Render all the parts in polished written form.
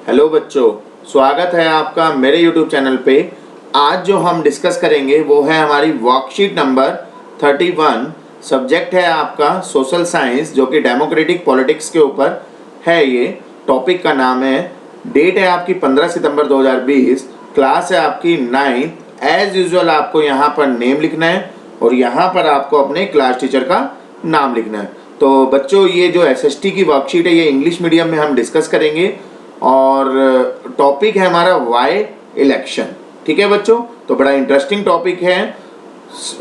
Hello बच्चों, स्वागत है आपका मेरे YouTube चैनल पे। आज जो हम डिस्कस करेंगे वो है हमारी वर्कशीट नंबर 31। सब्जेक्ट है आपका सोशल साइंस, जो कि डेमोक्रेटिक पॉलिटिक्स के ऊपर है। ये टॉपिक का नाम है, डेट है आपकी 15 सितंबर 2020, क्लास है आपकी 9th। एज यूजुअल आपको यहाँ पर नेम लिखना है और यहाँ पर आपको अपने क्लास टीचर का नाम लिखना है। तो बच्चों, ये जो SST की वर्कशीट है ये इंग्लिश मीडियम में हम डिस्कस करेंगे और टॉपिक है हमारा वाई इलेक्शन। ठीक है बच्चों, तो बड़ा इंटरेस्टिंग टॉपिक है।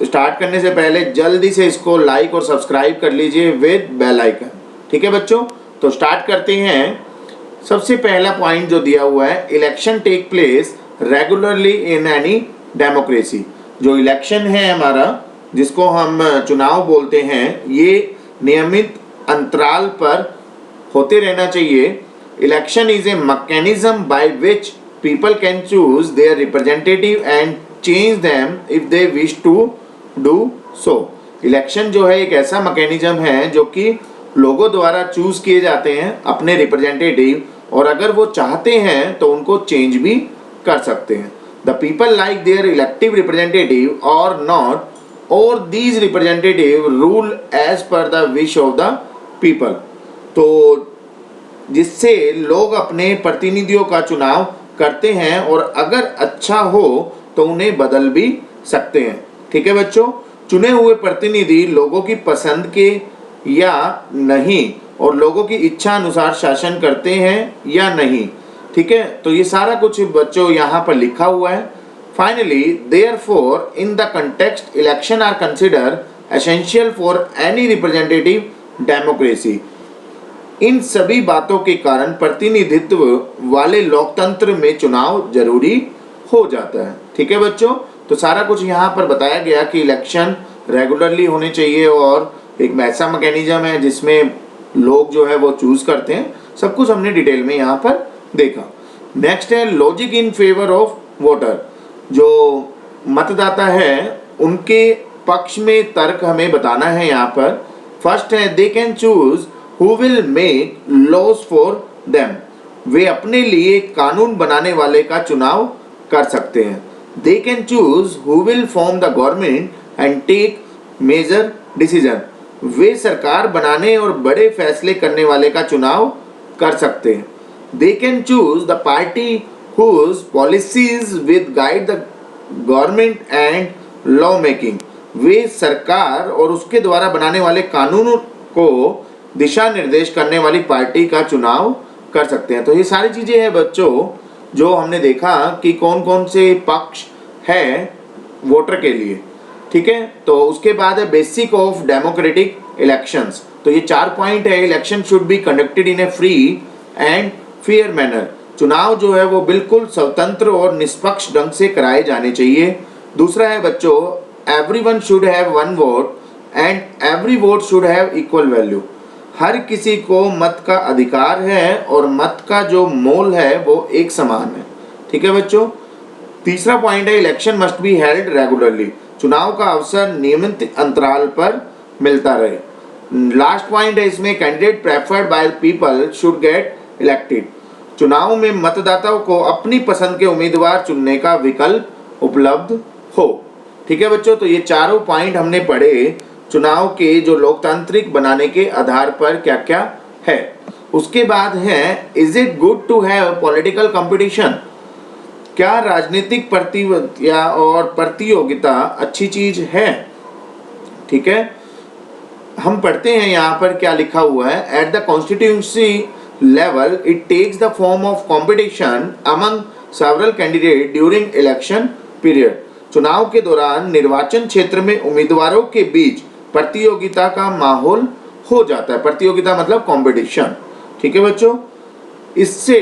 स्टार्ट करने से पहले जल्दी से इसको लाइक और सब्सक्राइब कर लीजिए विद बेल आइकन। ठीक है बच्चों, तो स्टार्ट करते हैं। सबसे पहला पॉइंट जो दिया हुआ है, election take place regularly in any democracy. जो इलेक्शन है हमारा, जिसको हम चुनाव बोलते हैं, ये नियमित अंतराल पर होते रहना चाहिए। Election is a mechanism by which people can choose their representative and change them if they wish to do so. Election जो है एक ऐसा मैकेनिज्म है जो कि लोगों द्वारा चूज किए जाते हैं अपने रिप्रेजेंटेटिव, और अगर वो चाहते हैं तो उनको चेंज भी कर सकते हैं। The people like their elective representative or not, or these representative rule as per the wish of the people. तो जिससे लोग अपने प्रतिनिधियों का चुनाव करते हैं और अगर अच्छा हो तो उन्हें बदल भी सकते हैं। ठीक है बच्चों, चुने हुए प्रतिनिधि लोगों की पसंद के या नहीं और लोगों की इच्छा अनुसार शासन करते हैं या नहीं। ठीक है, तो ये सारा कुछ बच्चों यहाँ पर लिखा हुआ है। Finally, therefore in the context election are consider essential for any representative democracy. इन सभी बातों के कारण प्रतिनिधित्व वाले लोकतंत्र में चुनाव जरूरी हो जाता है। ठीक है बच्चों, तो सारा कुछ यहाँ पर बताया गया कि इलेक्शन रेगुलरली होने चाहिए और एक ऐसा मैकेनिज्म है जिसमें लोग जो है वो चूज करते हैं। सब कुछ हमने डिटेल में यहाँ पर देखा। नेक्स्ट है logic in favour of voter. जो मतदाता है उनके पक्ष में तर्क हमें बताना है। यहाँ पर फर्स्ट है, they can choose who will make laws for them। वे अपने लिए कानून बनाने वाले का चुनाव कर सकते हैं। They can choose who will form the government and take major decision। वे सरकार बनाने और बड़े फैसले करने वाले का चुनाव कर सकते हैं। They can choose the party whose policies will guide the government and law making। वे सरकार और उसके द्वारा बनाने वाले कानूनों को दिशा निर्देश करने वाली पार्टी का चुनाव कर सकते हैं। तो ये सारी चीजें हैं बच्चों जो हमने देखा कि कौन कौन से पक्ष है वोटर के लिए। ठीक है, तो उसके बाद है बेसिक ऑफ डेमोक्रेटिक इलेक्शंस। तो ये 4 पॉइंट है। Election should be conducted in A free and fair manner. चुनाव जो है वो बिल्कुल स्वतंत्र और निष्पक्ष ढंग से कराए जाने चाहिए। दूसरा है बच्चों, everyone should have one vote and every vote should have equal value. हर किसी को मत का अधिकार है और मत का जो मोल है वो एक समान है। ठीक है बच्चों। तीसरा पॉइंट है, election must be held regularly. चुनाव का अवसर नियमित अंतराल पर मिलता रहे। लास्ट पॉइंट है इसमें, candidate preferred by people should get elected. चुनाव में मतदाताओं को अपनी पसंद के उम्मीदवार चुनने का विकल्प उपलब्ध हो। ठीक है बच्चों, तो ये चारों पॉइंट हमने पढ़े चुनाव के जो लोकतांत्रिक बनाने के आधार पर क्या क्या है। उसके बाद है, is it good to have political competition. क्या राजनीतिक प्रतियोगिता अच्छी चीज है। ठीक है, हम पढ़ते हैं यहाँ पर क्या लिखा हुआ है। At the constituency level it takes the form of competition among several candidate during election period. चुनाव के दौरान निर्वाचन क्षेत्र में उम्मीदवारों के बीच प्रतियोगिता का माहौल हो जाता है। प्रतियोगिता मतलब कंपटीशन। ठीक है बच्चों, इससे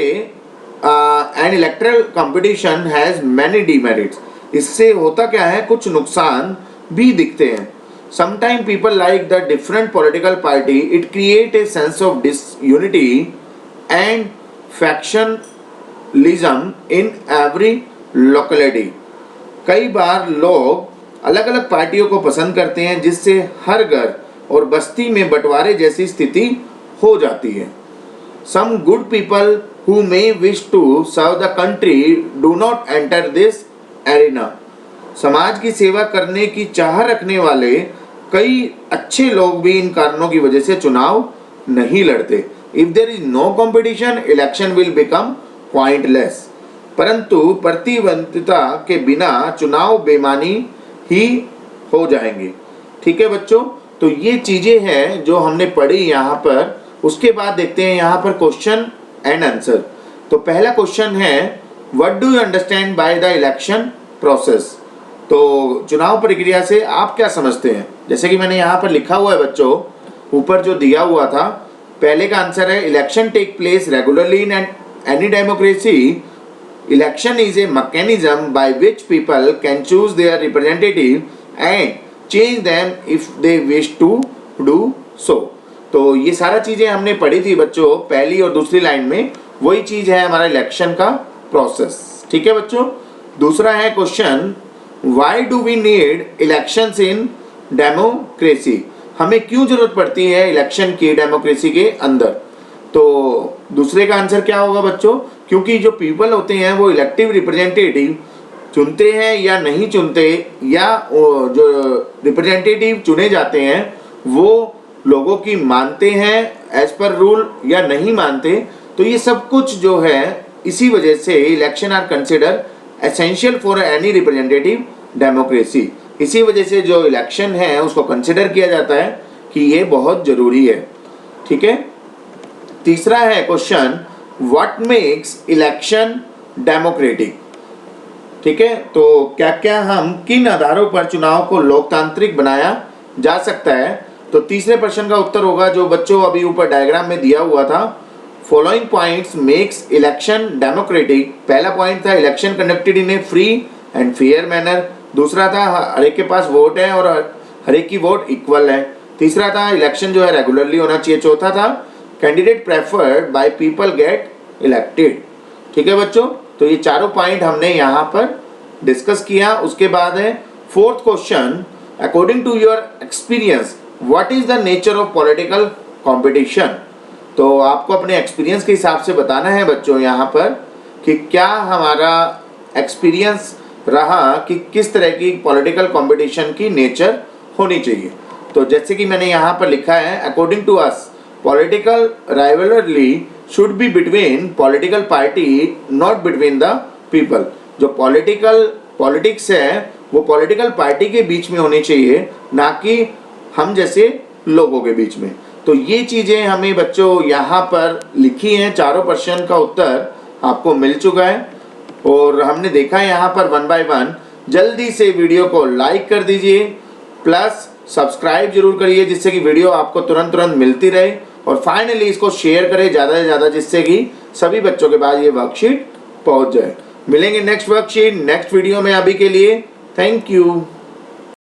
an electoral competition has many demerits. इससे होता क्या है, कुछ नुकसान भी दिखते हैं। Sometime people like the different political party, it create a sense of disunity and factionalism in every locality. कई बार लोग अलग अलग पार्टियों को पसंद करते हैं, जिससे हर घर और बस्ती में बंटवारे जैसी स्थिति हो जाती है। Some good people who may wish to serve the country do not enter this arena. समाज की सेवा करने की चाह रखने वाले कई अच्छे लोग भी इन कारणों की वजह से चुनाव नहीं लड़ते। If there is no competition, election will become pointless. परंतु प्रतिद्वंद्विता के बिना चुनाव बेमानी ही हो जाएंगे। ठीक है बच्चों, तो ये चीजें हैं जो हमने पढ़ी यहाँ पर। उसके बाद देखते हैं यहाँ पर क्वेश्चन एंड आंसर। तो पहला क्वेश्चन है, what do you understand by the election process. तो चुनाव प्रक्रिया से आप क्या समझते हैं। जैसे कि मैंने यहाँ पर लिखा हुआ है बच्चों, ऊपर जो दिया हुआ था, पहले का आंसर है election take place regularly in any democracy. Election is a mechanism by which people can choose their representative and change them if they wish to do so. तो ये सारा चीजें हमने पढ़ी थी बच्चों पहली और दूसरी लाइन में, वही चीज है हमारा इलेक्शन का प्रोसेस। ठीक है बच्चों। दूसरा है question, why do we need elections in democracy. हमें क्यों जरूरत पड़ती है इलेक्शन की डेमोक्रेसी के अंदर। तो दूसरे का आंसर क्या होगा बच्चों, क्योंकि जो पीपल होते हैं वो इलेक्टिव रिप्रेजेंटेटिव चुनते हैं या नहीं चुनते, या जो रिप्रेजेंटेटिव चुने जाते हैं वो लोगों की मानते हैं एज पर रूल या नहीं मानते। तो ये सब कुछ जो है इसी वजह से election are consider essential for any representative democracy. इसी वजह से जो इलेक्शन है उसको कंसिडर किया जाता है कि ये बहुत जरूरी है। ठीक है। तीसरा है question, what makes election democratic. ठीक है, तो क्या क्या हम किन आधारों पर चुनाव को लोकतांत्रिक बनाया जा सकता है। तो तीसरे प्रश्न का उत्तर होगा जो बच्चों अभी ऊपर डायग्राम में दिया हुआ था, following points makes election democratic. पहला पॉइंट था election conducted in A free and fair manner. दूसरा था हर एक के पास वोट है और हर एक की वोट इक्वल है। तीसरा था इलेक्शन जो है रेगुलरली होना चाहिए। चौथा था candidate preferred by people get elected. ठीक है बच्चों, तो ये चारों पॉइंट हमने यहाँ पर डिस्कस किया। उसके बाद है fourth question, according to your experience what is the nature of political competition. तो आपको अपने एक्सपीरियंस के हिसाब से बताना है बच्चों यहाँ पर कि क्या हमारा एक्सपीरियंस रहा कि किस तरह की पॉलिटिकल कंपटीशन की नेचर होनी चाहिए। तो जैसे कि मैंने यहाँ पर लिखा है, according to us political rivalry should be between political party not between the people. जो पॉलिटिक्स है वो पॉलिटिकल पार्टी के बीच में होनी चाहिए, ना कि हम जैसे लोगों के बीच में। तो ये चीज़ें हमें बच्चों यहाँ पर लिखी हैं। चारों प्रश्न का उत्तर आपको मिल चुका है और हमने देखा है यहाँ पर 1 बाय 1। जल्दी से वीडियो को लाइक कर दीजिए, प्लस सब्सक्राइब जरूर करिए जिससे कि वीडियो आपको तुरंत मिलती रहे, और फाइनली इसको शेयर करें ज़्यादा से ज़्यादा जिससे कि सभी बच्चों के पास ये वर्कशीट पहुँच जाए। मिलेंगे नेक्स्ट वर्कशीट नेक्स्ट वीडियो में। अभी के लिए थैंक यू।